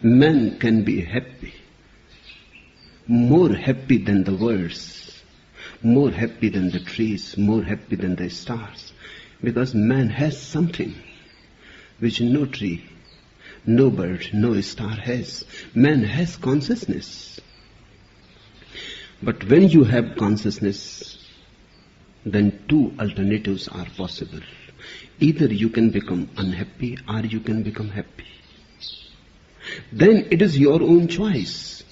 Man can be happy, more happy than the birds, more happy than the trees, more happy than the stars, because man has something which no tree, no bird, no star has. Man has consciousness. But when you have consciousness, then two alternatives are possible. Either you can become unhappy or you can become happy. Then it is your own choice.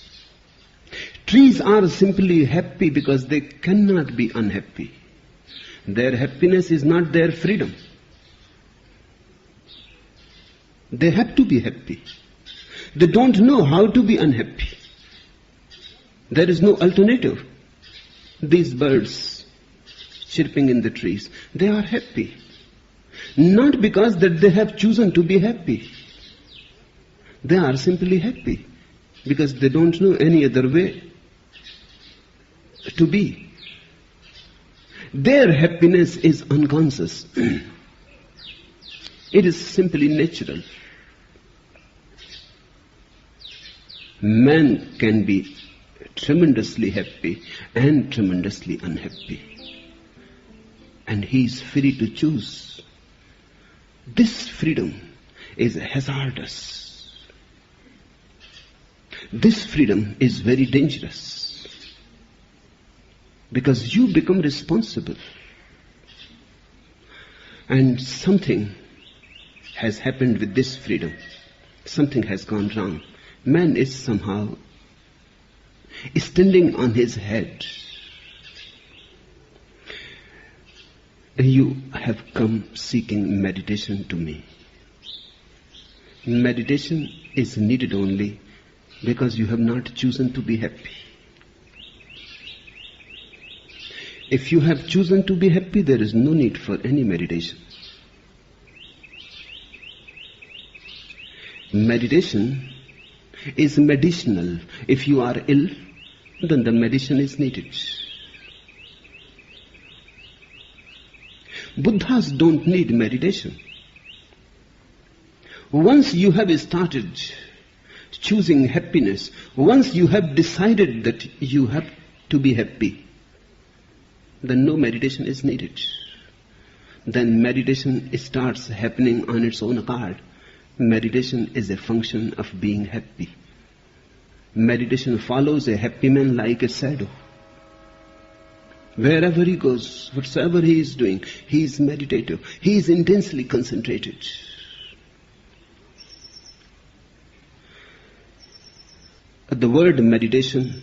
Trees are simply happy because they cannot be unhappy. Their happiness is not their freedom. They have to be happy. They don't know how to be unhappy. There is no alternative. These birds chirping in the trees, they are happy. Not because that they have chosen to be happy. They are simply happy because they don't know any other way to be. Their happiness is unconscious. It is simply natural. Man can be tremendously happy and tremendously unhappy. And he is free to choose. This freedom is hazardous. This freedom is very dangerous. Because you become responsible. And something has happened with this freedom. Something has gone wrong. Man is somehow standing on his head. You have come seeking meditation to me. Meditation is needed only because you have not chosen to be happy. If you have chosen to be happy, there is no need for any meditation. Meditation is medicinal. If you are ill, then the medicine is needed. Buddhas don't need meditation. Once you have started choosing happiness, once you have decided that you have to be happy, then no meditation is needed. Then meditation starts happening on its own accord. Meditation is a function of being happy. Meditation follows a happy man like a shadow. Wherever he goes, whatsoever he is doing, he is meditative. He is intensely concentrated. The word meditation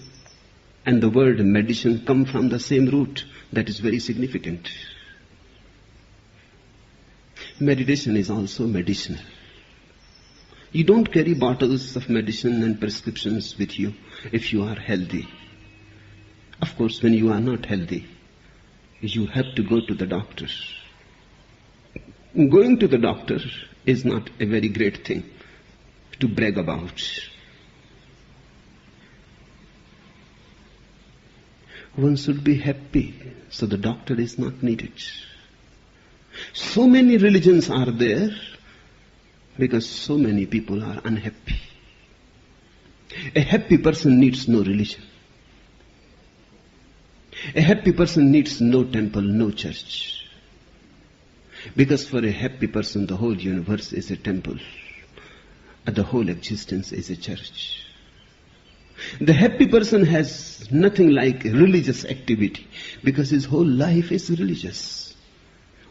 and the word medicine come from the same root. That is very significant. Meditation is also medicinal. You don't carry bottles of medicine and prescriptions with you if you are healthy. Of course, when you are not healthy, you have to go to the doctor. Going to the doctor is not a very great thing to brag about. One should be happy, so the doctor is not needed. So many religions are there because so many people are unhappy. A happy person needs no religion. A happy person needs no temple, no church. Because for a happy person, the whole universe is a temple. And the whole existence is a church. The happy person has nothing like religious activity because his whole life is religious.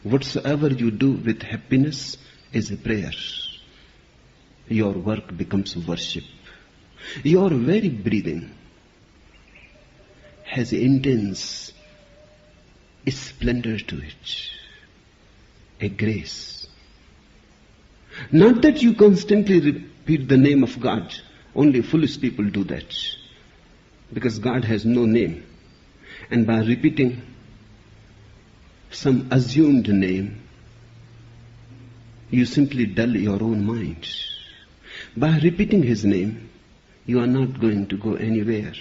Whatsoever you do with happiness is a prayer. Your work becomes worship. Your very breathing has intense splendor to it, a grace. Not that you constantly repeat the name of God. Only foolish people do that. Because God has no name. And by repeating some assumed name, you simply dull your own mind. By repeating His name, you are not going to go anywhere.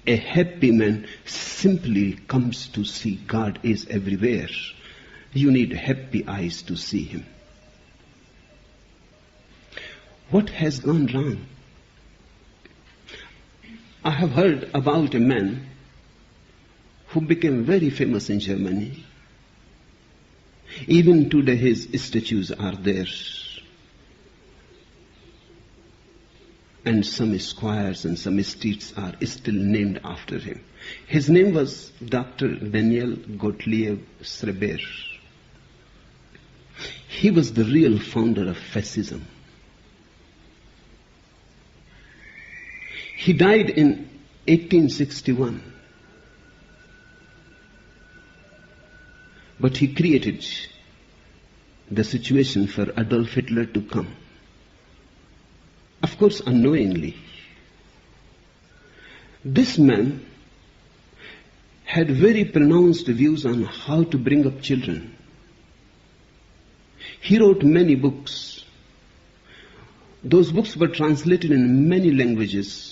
A happy man simply comes to see God is everywhere. You need happy eyes to see Him. What has gone wrong? I have heard about a man who became very famous in Germany. Even today his statues are there. And some squares and some streets are still named after him. His name was Dr. Daniel Gottlieb Schreber. He was the real founder of fascism. He died in 1861. But he created the situation for Adolf Hitler to come. Of course, unknowingly. This man had very pronounced views on how to bring up children. He wrote many books. Those books were translated in many languages.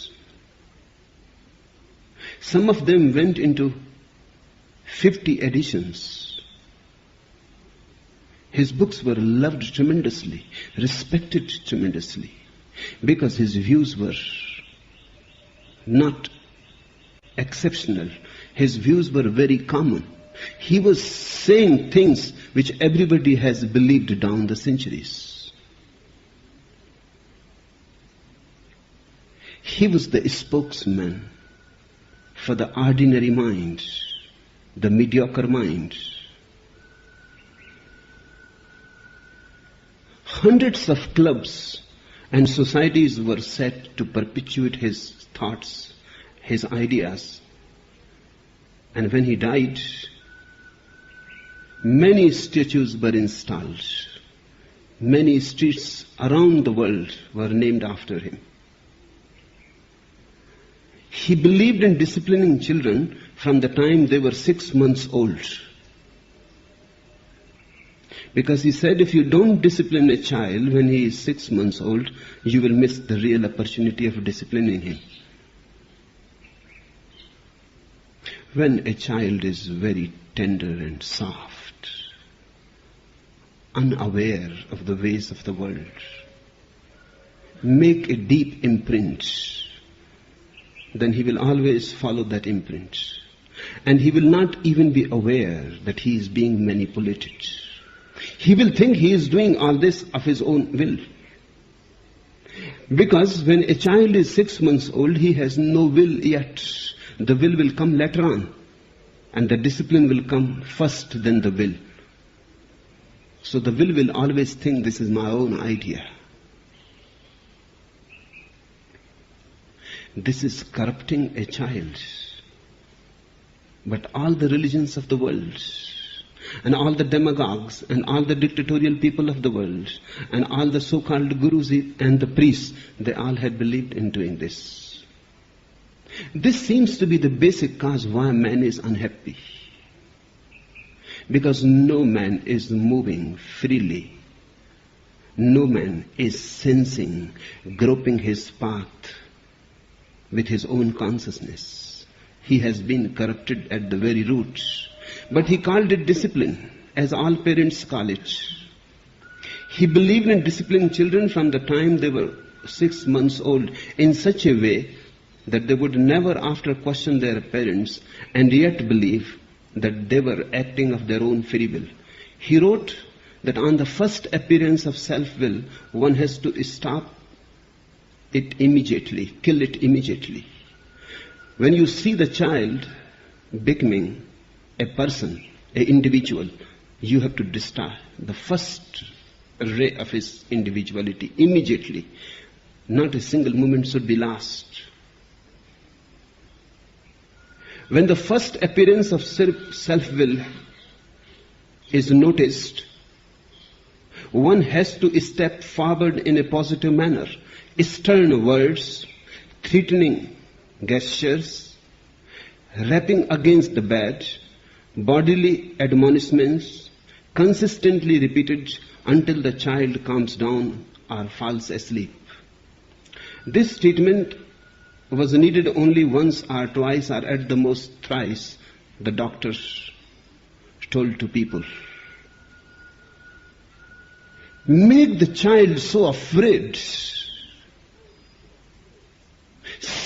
Some of them went into 50 editions. His books were loved tremendously, respected tremendously, because his views were not exceptional. His views were very common. He was saying things which everybody has believed down the centuries. He was the spokesman for the ordinary mind, the mediocre mind. Hundreds of clubs and societies were set to perpetuate his thoughts, his ideas. And when he died, many statues were installed. Many streets around the world were named after him. He believed in disciplining children from the time they were 6 months old. Because he said, if you don't discipline a child when he is 6 months old, you will miss the real opportunity of disciplining him. When a child is very tender and soft, unaware of the ways of the world, make a deep imprint, then he will always follow that imprint. And he will not even be aware that he is being manipulated. He will think he is doing all this of his own will. Because when a child is 6 months old, he has no will yet. The will come later on. And the discipline will come first, then the will. So the will always think, this is my own idea. This is corrupting a child. But all the religions of the world, and all the demagogues, and all the dictatorial people of the world, and all the so-called gurus and the priests, they all had believed in doing this. This seems to be the basic cause why man is unhappy. Because no man is moving freely. No man is sensing, groping his path with his own consciousness. He has been corrupted at the very roots. But he called it discipline, as all parents call it. He believed in disciplining children from the time they were 6 months old in such a way that they would never after question their parents and yet believe that they were acting of their own free will. He wrote that on the first appearance of self-will, one has to stop it immediately, kill it immediately. When you see the child becoming a person, an individual, you have to destroy the first ray of his individuality immediately. Not a single moment should be lost. When the first appearance of self-will is noticed, one has to step forward in a positive manner. Stern words, threatening gestures, rapping against the bed, bodily admonishments, consistently repeated until the child calms down or falls asleep. This treatment was needed only once or twice or at the most thrice, the doctors told to people. Make the child so afraid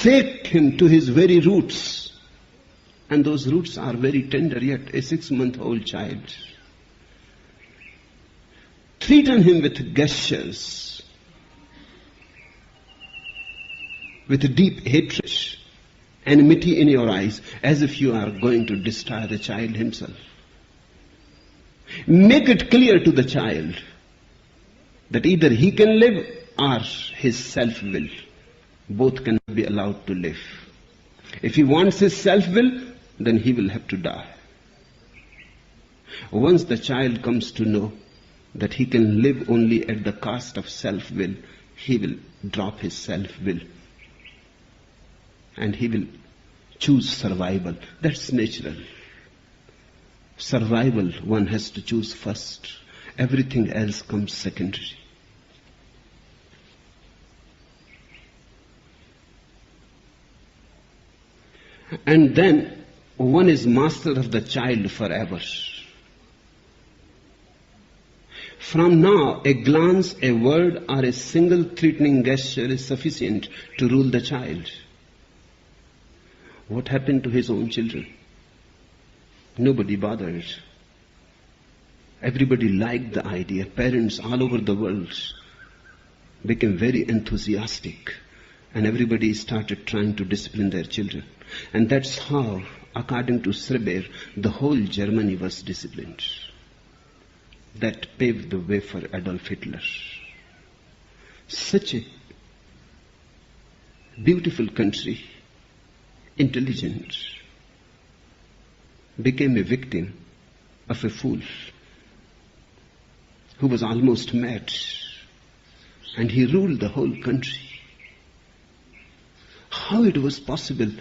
shake him to his very roots. And those roots are very tender, yet a 6-month-old child. Threaten him with gestures, with deep hatred, enmity in your eyes, as if you are going to destroy the child himself. Make it clear to the child that either he can live or his self-will. Both cannot be allowed to live. If he wants his self-will, then he will have to die. Once the child comes to know that he can live only at the cost of self-will, he will drop his self-will and he will choose survival. That's natural. Survival one has to choose first. Everything else comes secondary. And then one is master of the child forever. From now, a glance, a word, or a single threatening gesture is sufficient to rule the child. What happened to his own children? Nobody bothered. Everybody liked the idea. Parents all over the world became very enthusiastic, and everybody started trying to discipline their children. And that's how, according to Schreiber, the whole Germany was disciplined. That paved the way for Adolf Hitler. Such a beautiful country, intelligent, became a victim of a fool who was almost mad, and he ruled the whole country. How it was possible?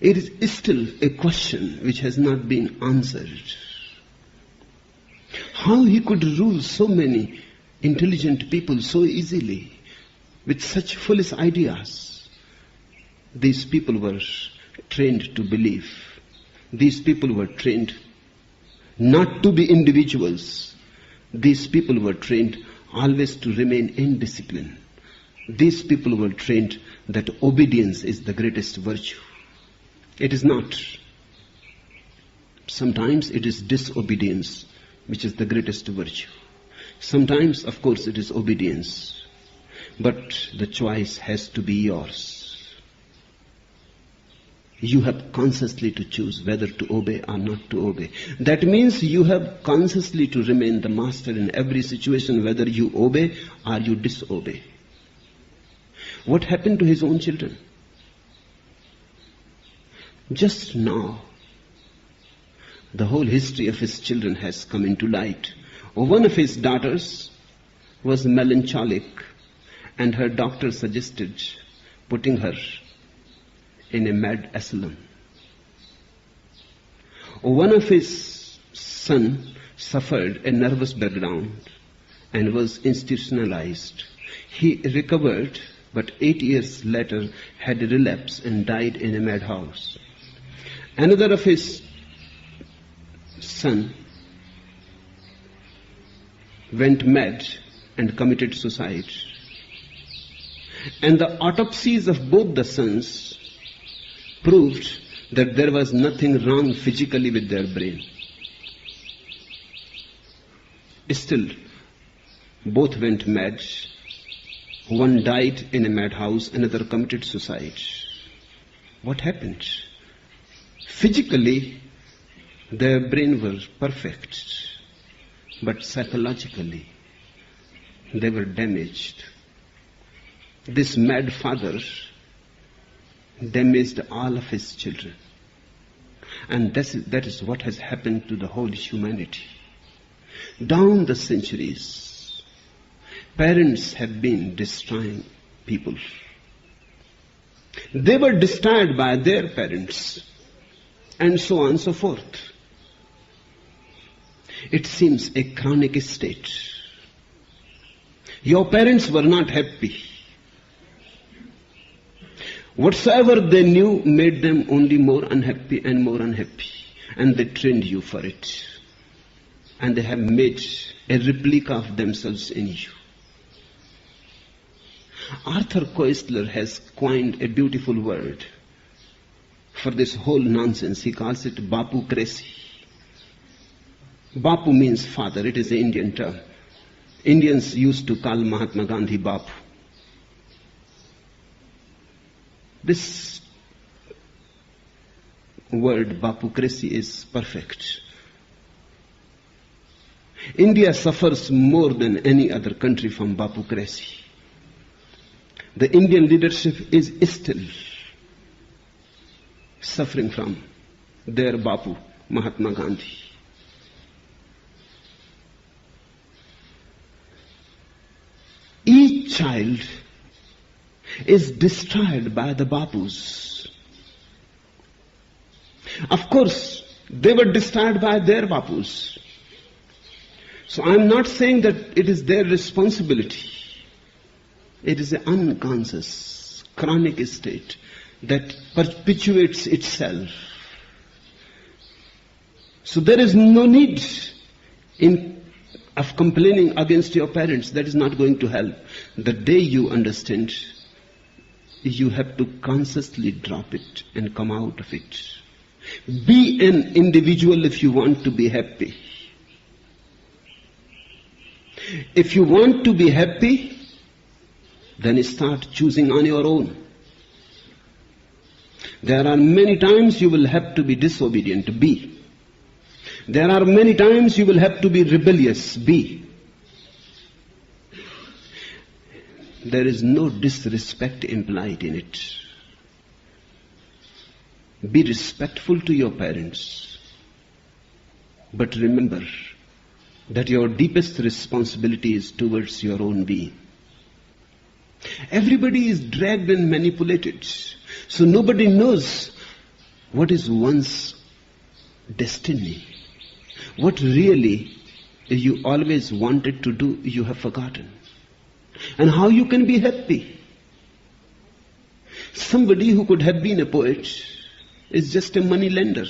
It is still a question which has not been answered. How he could rule so many intelligent people so easily with such foolish ideas. These people were trained to believe. These people were trained not to be individuals. These people were trained always to remain in discipline. These people were trained that obedience is the greatest virtue. It is not. Sometimes it is disobedience which is the greatest virtue. Sometimes, of course, it is obedience. But the choice has to be yours. You have consciously to choose whether to obey or not to obey. That means you have consciously to remain the master in every situation, whether you obey or you disobey. What happened to his own children? Just now, the whole history of his children has come into light. One of his daughters was melancholic, and her doctor suggested putting her in a mad asylum. One of his sons suffered a nervous breakdown and was institutionalized. He recovered, but 8 years later had a relapse and died in a madhouse. Another of his son went mad and committed suicide. And the autopsies of both the sons proved that there was nothing wrong physically with their brain. Still, both went mad. One died in a madhouse, another committed suicide. What happened? Physically, their brain was perfect, but psychologically, they were damaged. This mad father damaged all of his children. And that is what has happened to the whole humanity. Down the centuries, parents have been destroying people. They were destroyed by their parents, and so on and so forth. It seems a chronic state. Your parents were not happy. Whatsoever they knew made them only more unhappy and more unhappy. And they trained you for it. And they have made a replica of themselves in you. Arthur Koestler has coined a beautiful word for this whole nonsense. He calls it Bapu-cracy. Bapu means father. It is an Indian term. Indians used to call Mahatma Gandhi Bapu. This word Bapu-cracy is perfect. India suffers more than any other country from Bapu-cracy. The Indian leadership is still suffering from their Bapu, Mahatma Gandhi. Each child is destroyed by the Bapus. Of course, they were destroyed by their Bapus. So I am not saying that it is their responsibility. It is an unconscious, chronic state that perpetuates itself. So there is no need of complaining against your parents. That is not going to help. The day you understand, you have to consciously drop it and come out of it. Be an individual if you want to be happy. If you want to be happy, then start choosing on your own. There are many times you will have to be disobedient. Be. There are many times you will have to be rebellious. Be. There is no disrespect implied in it. Be respectful to your parents. But remember that your deepest responsibility is towards your own being. Everybody is dragged and manipulated. So nobody knows what is one's destiny. What really you always wanted to do, you have forgotten. And how you can be happy. Somebody who could have been a poet is just a money lender.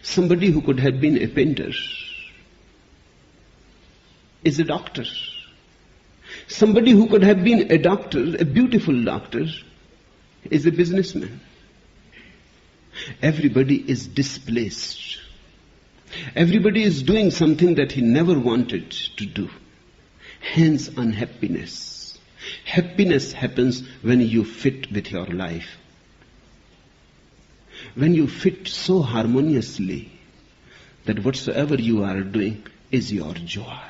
Somebody who could have been a painter is a doctor. Somebody who could have been a doctor, a beautiful doctor, is a businessman. Everybody is displaced. Everybody is doing something that he never wanted to do. Hence unhappiness. Happiness happens when you fit with your life. When you fit so harmoniously that whatsoever you are doing is your joy,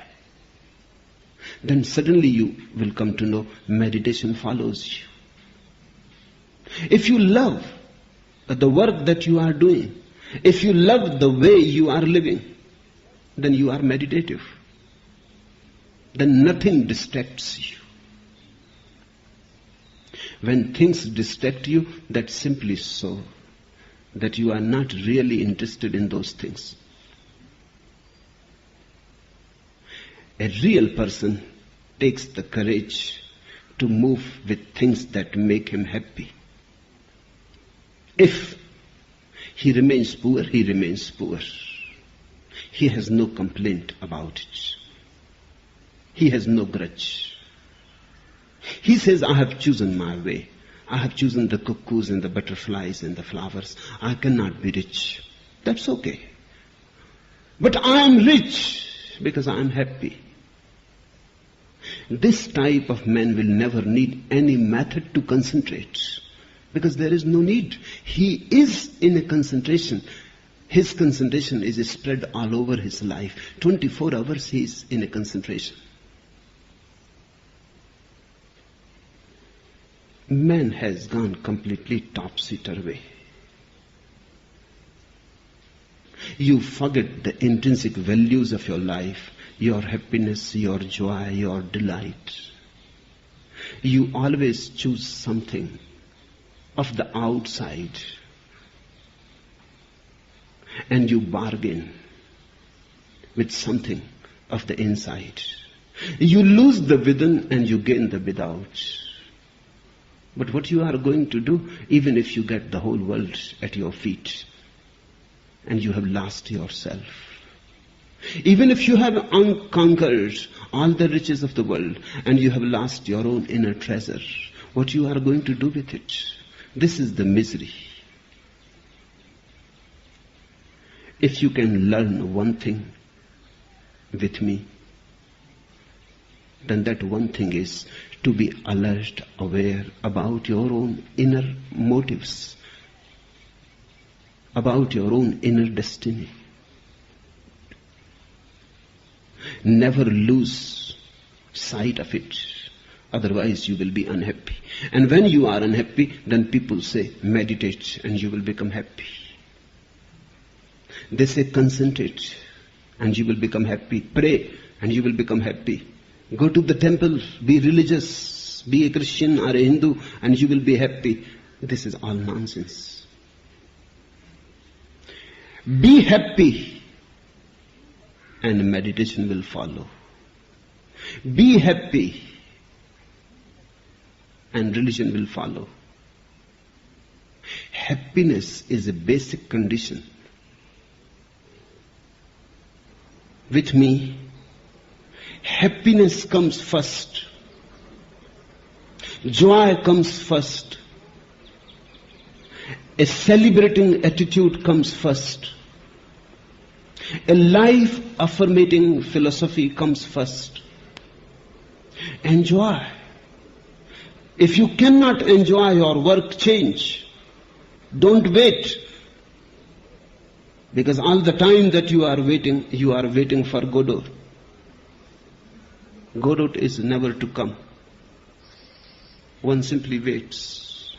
then suddenly you will come to know meditation follows you. If you love the work that you are doing, if you love the way you are living, then you are meditative. Then nothing distracts you. When things distract you, that's simply so that you are not really interested in those things. A real person takes the courage to move with things that make him happy. If he remains poor, he remains poor. He has no complaint about it. He has no grudge. He says, I have chosen my way. I have chosen the cuckoos and the butterflies and the flowers. I cannot be rich. That's okay. But I am rich because I am happy. This type of man will never need any method to concentrate, because there is no need. He is in a concentration. His concentration is spread all over his life. 24 hours he is in a concentration. Man has gone completely topsy-turvy. You forget the intrinsic values of your life, your happiness, your joy, your delight. You always choose something of the outside and you bargain with something of the inside. You lose the within and you gain the without. But what you are going to do, even if you get the whole world at your feet and you have lost yourself, even if you have conquered all the riches of the world, and you have lost your own inner treasure, what you are going to do with it? This is the misery. If you can learn one thing with me, then that one thing is to be alert, aware about your own inner motives, about your own inner destiny. Never lose sight of it, otherwise you will be unhappy. And when you are unhappy, then people say, meditate and you will become happy. They say, concentrate and you will become happy. Pray and you will become happy. Go to the temple, be religious, be a Christian or a Hindu, and you will be happy. This is all nonsense. Be happy and meditation will follow. Be happy and religion will follow. Happiness is a basic condition. With me, happiness comes first. Joy comes first. A celebrating attitude comes first. A life-affirmating philosophy comes first. Enjoy. If you cannot enjoy your work, change. Don't wait. Because all the time that you are waiting for Godot. Godot is never to come. One simply waits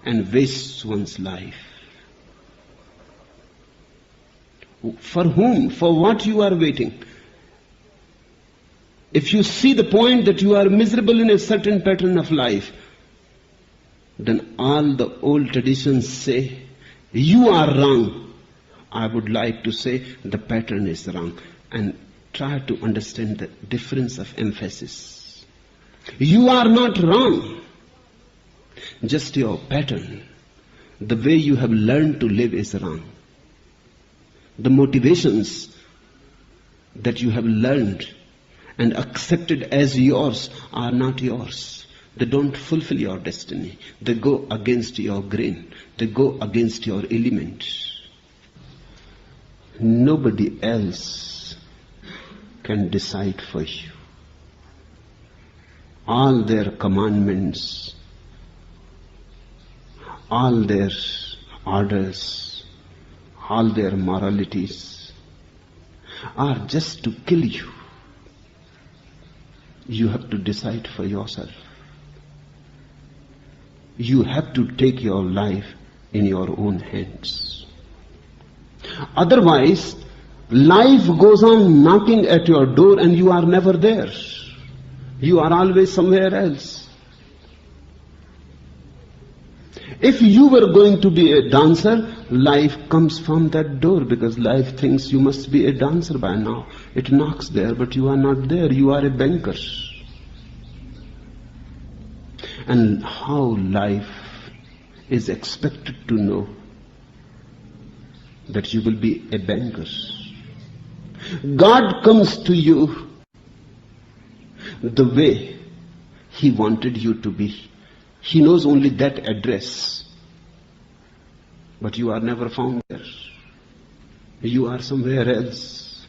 and wastes one's life. For whom? For what you are waiting? If you see the point that you are miserable in a certain pattern of life, then all the old traditions say, you are wrong. I would like to say, the pattern is wrong. And try to understand the difference of emphasis. You are not wrong. Just your pattern, the way you have learned to live is wrong. The motivations that you have learned and accepted as yours are not yours. They don't fulfill your destiny. They go against your grain. They go against your element. Nobody else can decide for you. All their commandments, all their orders, all their moralities are just to kill you. You have to decide for yourself. You have to take your life in your own hands. Otherwise, life goes on knocking at your door and you are never there. You are always somewhere else. If you were going to be a dancer, life comes from that door because life thinks you must be a dancer by now. It knocks there, but you are not there. You are a banker. And how life is expected to know that you will be a banker. God comes to you the way He wanted you to be. He knows only that address. But you are never found there. You are somewhere else,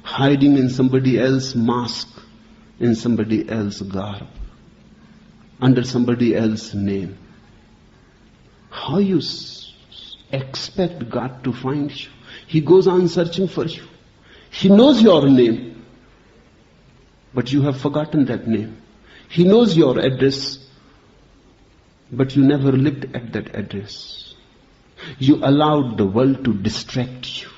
hiding in somebody else's mask, in somebody else's garb, under somebody else's name. How you expect God to find you? He goes on searching for you. He knows your name, but you have forgotten that name. He knows your address, but you never lived at that address. You allowed the world to distract you.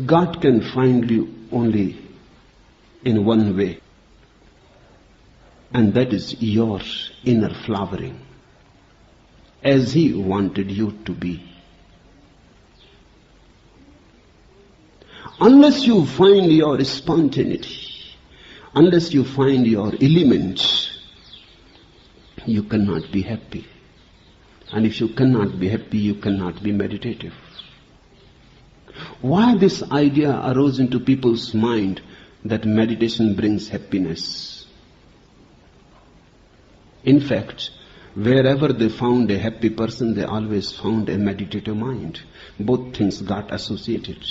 God can find you only in one way, and that is your inner flowering, as He wanted you to be. Unless you find your spontaneity, unless you find your element, you cannot be happy. And if you cannot be happy, you cannot be meditative. Why this idea arose into people's mind that meditation brings happiness? In fact, wherever they found a happy person, they always found a meditative mind. Both things got associated.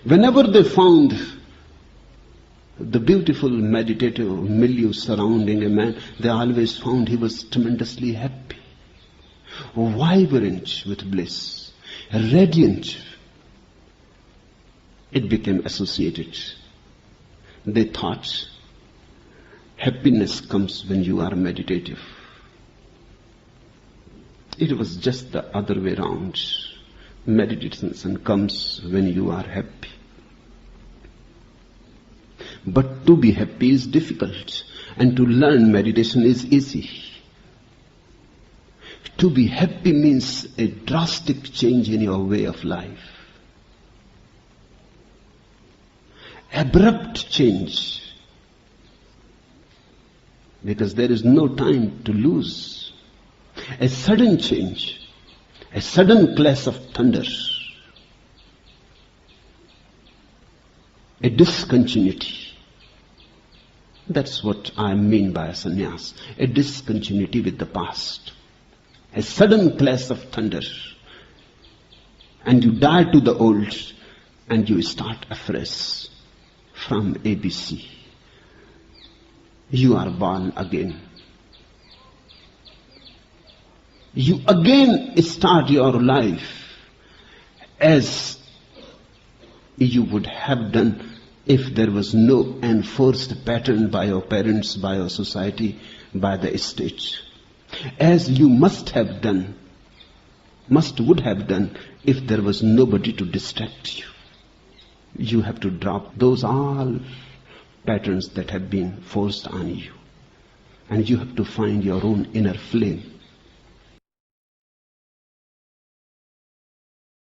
Whenever they found the beautiful meditative milieu surrounding a man, they always found he was tremendously happy, vibrant with bliss, radiant. It became associated. They thought happiness comes when you are meditative. It was just the other way around. Meditation comes when you are happy. But to be happy is difficult, and to learn meditation is easy. To be happy means a drastic change in your way of life. Abrupt change. Because there is no time to lose. A sudden change. A sudden clash of thunder. A discontinuity. That's what I mean by a sannyas. A discontinuity with the past. A sudden clash of thunder. And you die to the old and you start afresh from ABC. You are born again. You again start your life as you would have done if there was no enforced pattern by your parents, by your society, by the state. As you must would have done if there was nobody to distract you. You have to drop those all patterns that have been forced on you. And you have to find your own inner flame.